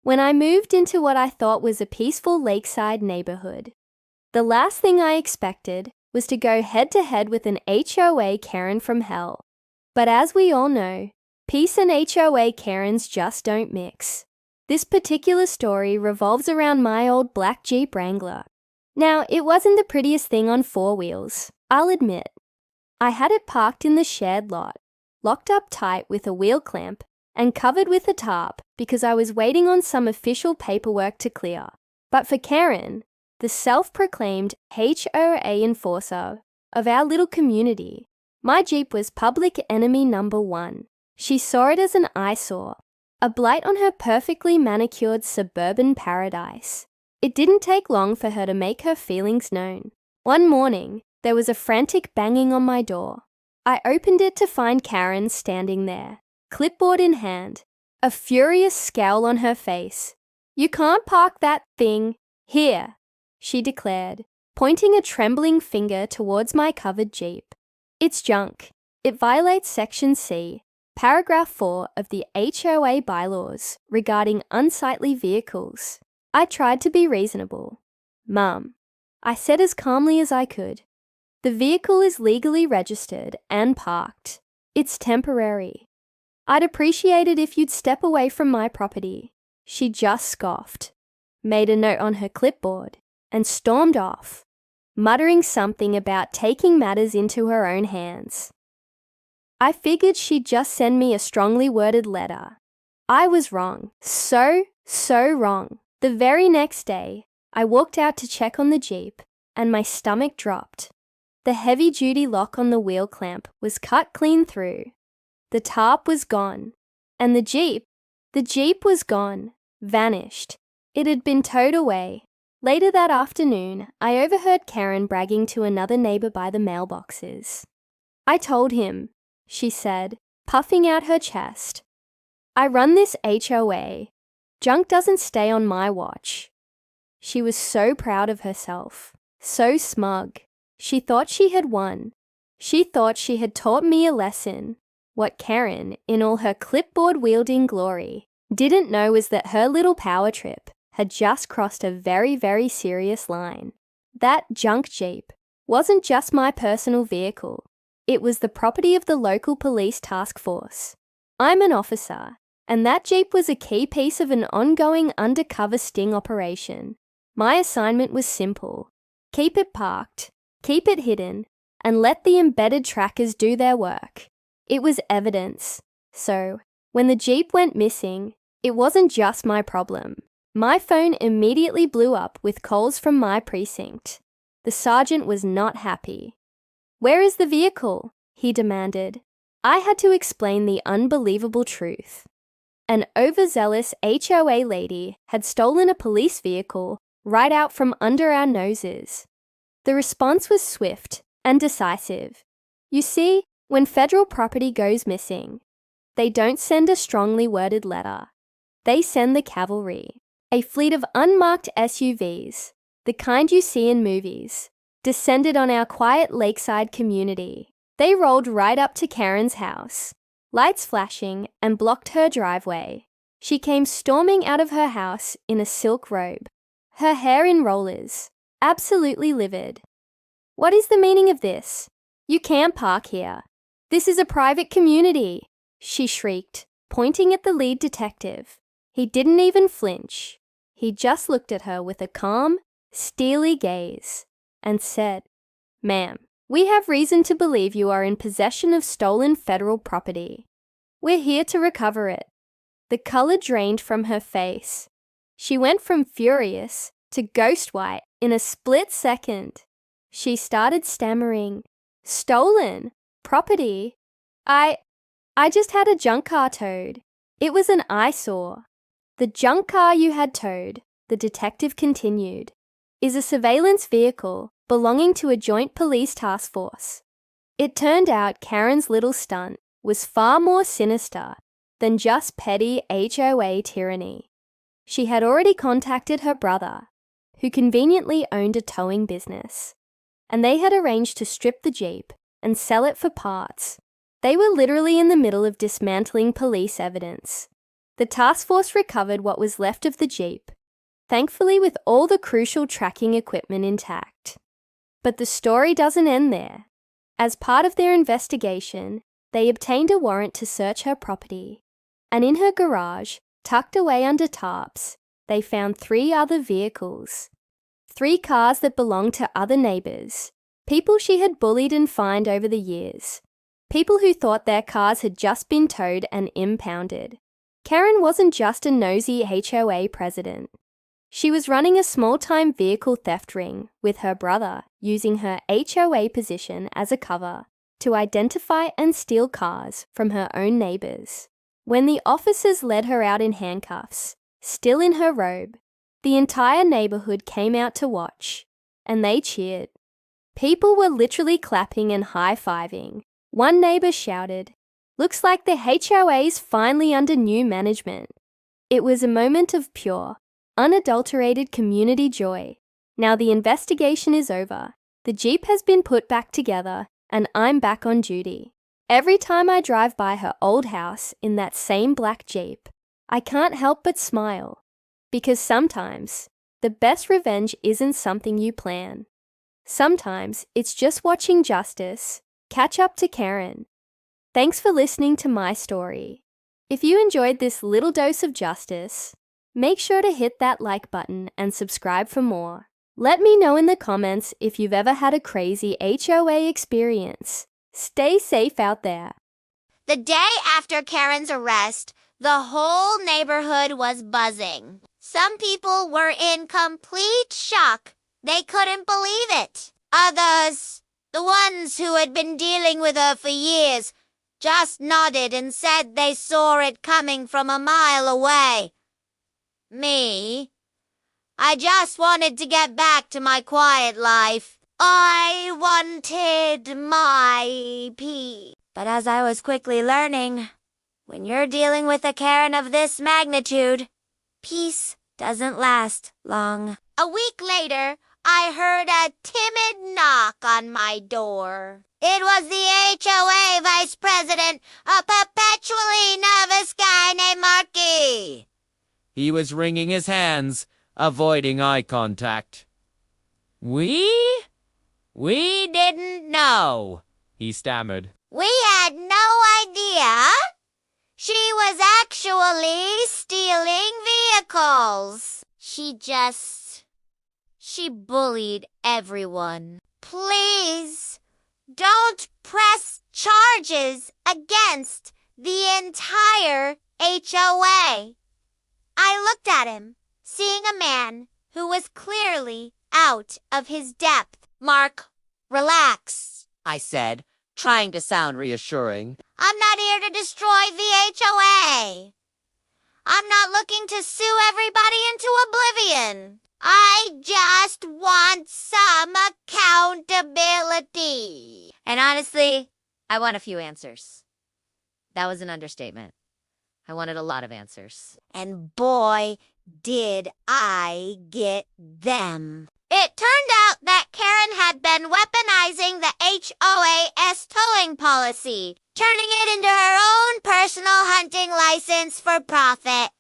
when I moved into what I thought was a peaceful lakeside neighborhood. The last thing I expected was to go head-to-head with an HOA Karen from hell. But as we all know, peace and HOA Karens just don't mix. This particular story revolves around my old black Jeep Wrangler. Now, it wasn't the prettiest thing on four wheels, I'll admit. I had it parked in the shared lot, locked up tight with a wheel clamp and covered with a tarp because I was waiting on some official paperwork to clear. But for Karen, the self-proclaimed HOA enforcer of our little community, my Jeep was public enemy number one. She saw it as an eyesore, a blight on her perfectly manicured suburban paradise. It didn't take long for her to make her feelings known. One morning, there was a frantic banging on my door. I opened it to find Karen standing there, clipboard in hand, a furious scowl on her face. "You can't park that thing here," she declared, pointing a trembling finger towards my covered Jeep. "It's junk. It violates Section C, Paragraph 4 of the HOA bylaws regarding unsightly vehicles." I tried to be reasonable. "Mum," I said as calmly as I could, "the vehicle is legally registered and parked. It's temporary. I'd appreciate it if you'd step away from my property." She just scoffed, made a note on her clipboard, and stormed off, muttering something about taking matters into her own hands. I figured she'd just send me a strongly worded letter. I was wrong. So wrong. The very next day, I walked out to check on the Jeep, and my stomach dropped. The heavy-duty lock on the wheel clamp was cut clean through. The tarp was gone, and the Jeep was gone, vanished. It had been towed away. Later that afternoon, I overheard Karen bragging to another neighbor by the mailboxes. "I told him," she said, puffing out her chest. "I run this HOA. Junk doesn't stay on my watch." She was so proud of herself, so smug. She thought she had won. She thought she had taught me a lesson. What Karen, in all her clipboard-wielding glory, didn't know was that her little power trip had just crossed a very, very serious line. That junk Jeep wasn't just my personal vehicle. It was the property of the local police task force. I'm an officer, and that Jeep was a key piece of an ongoing undercover sting operation. My assignment was simple: keep it parked, keep it hidden, and let the embedded trackers do their work. It was evidence. So, when the Jeep went missing, it wasn't just my problem. My phone immediately blew up with calls from my precinct. The sergeant was not happy. "Where is the vehicle?" he demanded. I had to explain the unbelievable truth. An overzealous HOA lady had stolen a police vehicle right out from under our noses. The response was swift and decisive. You see, when federal property goes missing, they don't send a strongly worded letter. They send the cavalry, a fleet of unmarked SUVs, the kind you see in movies, descended on our quiet lakeside community. They rolled right up to Karen's house, lights flashing, and blocked her driveway. She came storming out of her house in a silk robe, her hair in rollers, absolutely livid. "What is the meaning of this? You can't park here. This is a private community," she shrieked, pointing at the lead detective. He didn't even flinch. He just looked at her with a calm, steely gaze and said, "Ma'am, we have reason to believe you are in possession of stolen federal property. We're here to recover it." The color drained from her face. She went from furious to ghost white in a split second. She started stammering, "Stolen? Property? I just had a junk car towed. It was an eyesore." "The junk car you had towed," the detective continued, "is a surveillance vehicle belonging to a joint police task force. It turned out Karen's little stunt was far more sinister than just petty HOA tyranny. She had already contacted her brother, who conveniently owned a towing business, and they had arranged to strip the Jeep and sell it for parts. They were literally in the middle of dismantling police evidence. The task force recovered what was left of the Jeep, thankfully with all the crucial tracking equipment intact. But the story doesn't end there. As part of their investigation, they obtained a warrant to search her property, and in her garage, tucked away under tarps, they found 3 other vehicles. 3 cars that belonged to other neighbours, people she had bullied and fined over the years, people who thought their cars had just been towed and impounded. Karen wasn't just a nosy HOA president. She was running a small-time vehicle theft ring with her brother, using her HOA position as a cover to identify and steal cars from her own neighbours. When the officers led her out in handcuffs, still in her robe, the entire neighbourhood came out to watch, and they cheered. People were literally clapping and high-fiving. One neighbour shouted, "Looks like the HOA's finally under new management." It was a moment of pure, unadulterated community joy. Now the investigation is over, the Jeep has been put back together, and I'm back on duty. Every time I drive by her old house in that same black Jeep, I can't help but smile. Because sometimes, the best revenge isn't something you plan. Sometimes, it's just watching justice catch up to Karen. Thanks for listening to my story. If you enjoyed this little dose of justice, make sure to hit that like button and subscribe for more. Let me know in the comments if you've ever had a crazy HOA experience. Stay safe out there. The day after Karen's arrest, the whole neighborhood was buzzing. Some people were in complete shock. They couldn't believe it. Others, the ones who had been dealing with her for years, just nodded and said they saw it coming from a mile away. Me, I just wanted to get back to my quiet life. I wanted my peace. But as I was quickly learning, when you're dealing with a Karen of this magnitude, peace doesn't last long. A week later, I heard a timid knock on my door. It was the HOA vice president, a perpetually nervous guy named Marky. He was wringing his hands, avoiding eye contact. We didn't know, he stammered. We had no idea. She was actually stealing vehicles. She bullied everyone. Please, don't press charges against the entire HOA. I looked at him, seeing a man who was clearly out of his depth. Mark, relax, I said, trying to sound reassuring. I'm not here to destroy the HOA. I'm not looking to sue everybody into oblivion. I just want some accountability. And honestly, I want a few answers. That was an understatement. I wanted a lot of answers. And boy, did I get them. It turned out that Karen had been weaponizing the HOA's towing policy, turning it into her own personal hunting license for profit.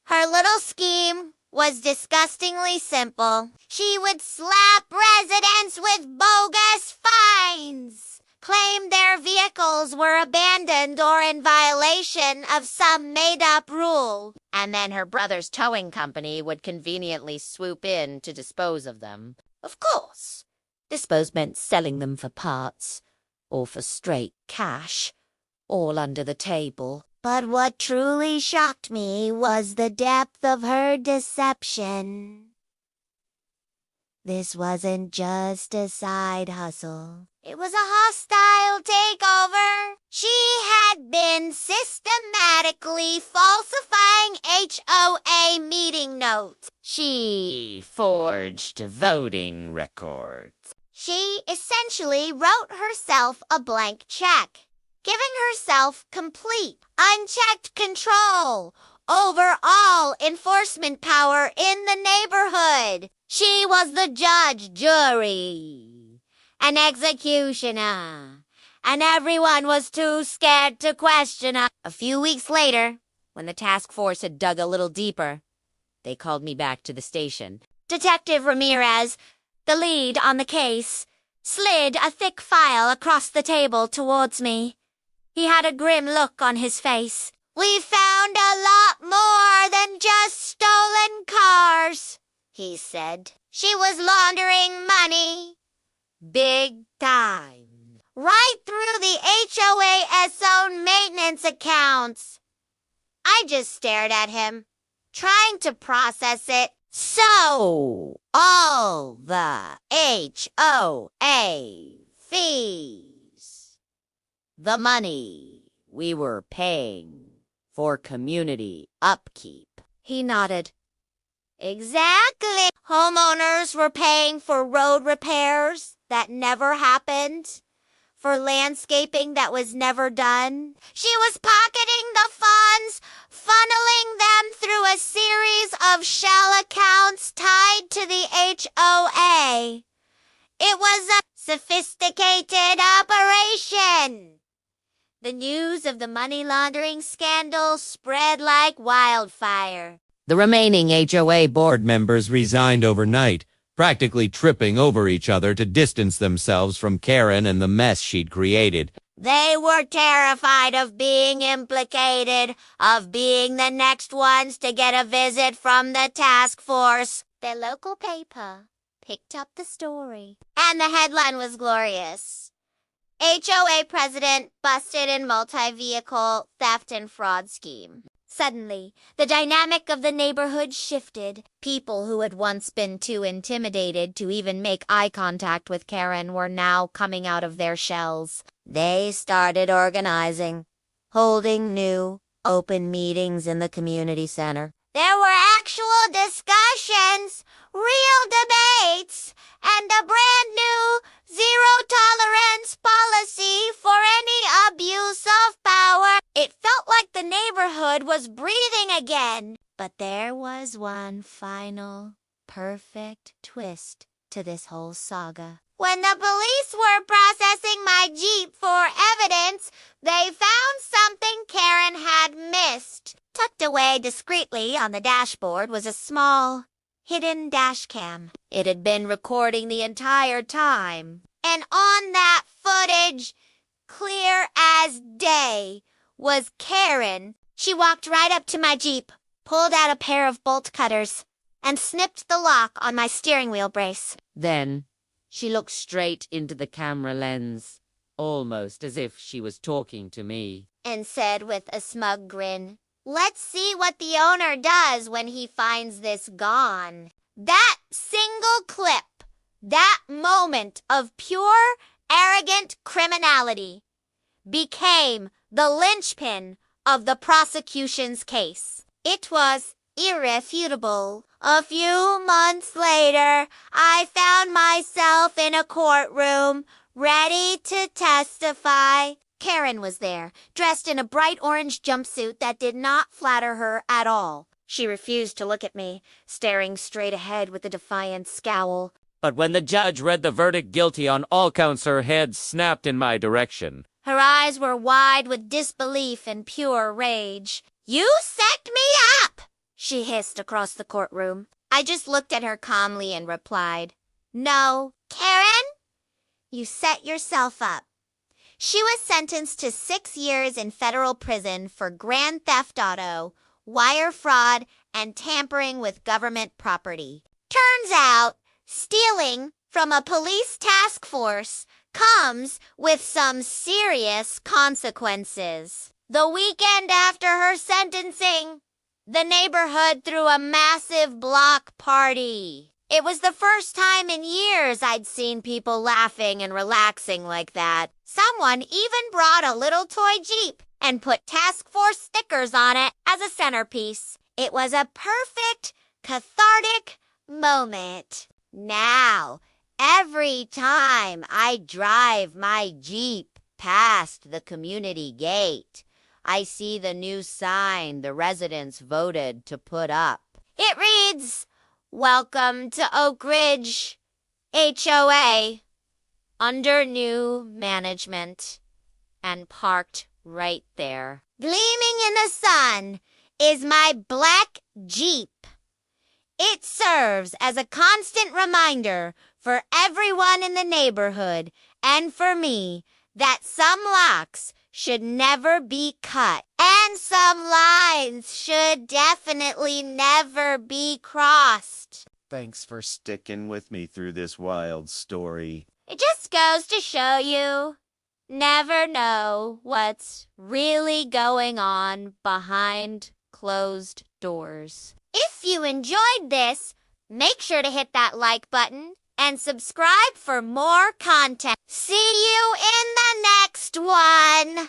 Her little scheme was disgustingly simple. She would slap residents with bogus fines, claim their vehicles were abandoned or in violation of some made-up rule, and then her brother's towing company would conveniently swoop in to dispose of them. Of course, dispose meant selling them for parts, or for straight cash, all under the table. But what truly shocked me was the depth of her deception. This wasn't just a side hustle. It was a hostile takeover. She had been systematically falsifying HOA meeting notes. She forged voting records. She essentially wrote herself a blank check, giving herself complete, unchecked control over all enforcement power in the neighborhood. She was the judge, jury, an executioner, and everyone was too scared to question her. A few weeks later, When the task force had dug a little deeper, they called me back to the station. Detective Ramirez, the lead on the case, slid a thick file across the table towards me. He had a grim look on his face. "We found a lot more than just stolen cars," he said. "She was laundering money. Big time. Right through the HOA's own maintenance accounts." I just stared at him, trying to process it. "So, all the HOA fees, the money we were paying for community upkeep." He nodded. "Exactly. Homeowners were paying for road repairs that never happened, for landscaping that was never done. She was pocketing the funds, funneling them through a series of shell accounts tied to the HOA. It was a sophisticated operation." The news of the money laundering scandal spread like wildfire. The remaining HOA board members resigned overnight, practically tripping over each other to distance themselves from Karen and the mess she'd created. They were terrified of being implicated, of being the next ones to get a visit from the task force. Their local paper picked up the story, and the headline was glorious. "HOA president busted in multi-vehicle theft and fraud scheme." Suddenly, the dynamic of the neighborhood shifted. People who had once been too intimidated to even make eye contact with Karen were now coming out of their shells. They started organizing, holding new, open meetings in the community center. There were actual discussions, real debates, and a brand new zero-tolerance policy for any abuse of power. It felt like the neighborhood was breathing again. But there was one final, perfect twist to this whole saga. When the police were processing my Jeep for evidence, they found something Karen had missed. Tucked away discreetly on the dashboard was a small, hidden dash cam. It had been recording the entire time. And on that footage, clear as day, was Karen. She walked right up to my Jeep, pulled out a pair of bolt cutters, and snipped the lock on my steering wheel brace. Then she looked straight into the camera lens, almost as if she was talking to me, and said with a smug grin, "Let's see what the owner does when he finds this gone." That single clip, that moment of pure, arrogant criminality, became the linchpin of the prosecution's case. It was irrefutable. A few months later, I found myself in a courtroom, ready to testify. Karen was there, dressed in a bright orange jumpsuit that did not flatter her at all. She refused to look at me, staring straight ahead with a defiant scowl. But when the judge read the verdict guilty on all counts, her head snapped in my direction. Her eyes were wide with disbelief and pure rage. "You set me up!" she hissed across the courtroom. I just looked at her calmly and replied, "No, Karen, you set yourself up." She was sentenced to 6 years in federal prison for grand theft auto, wire fraud, and tampering with government property. Turns out, stealing from a police task force comes with some serious consequences. The weekend after her sentencing, the neighborhood threw a massive block party. It was the first time in years I'd seen people laughing and relaxing like that. Someone even brought a little toy Jeep and put task force stickers on it as a centerpiece. It was a perfect, cathartic moment. Now, every time I drive my Jeep past the community gate, I see the new sign the residents voted to put up. It reads, "Welcome to Oak Ridge, HOA Under New Management," and parked right there. Gleaming in the sun, is my black Jeep. It serves as a constant reminder for everyone in the neighborhood and for me that some locks should never be cut and some lines should definitely never be crossed. Thanks for sticking with me through this wild story. It just goes to show you, never know what's really going on behind closed doors. If you enjoyed this, make sure to hit that like button and subscribe for more content. See you in the next one!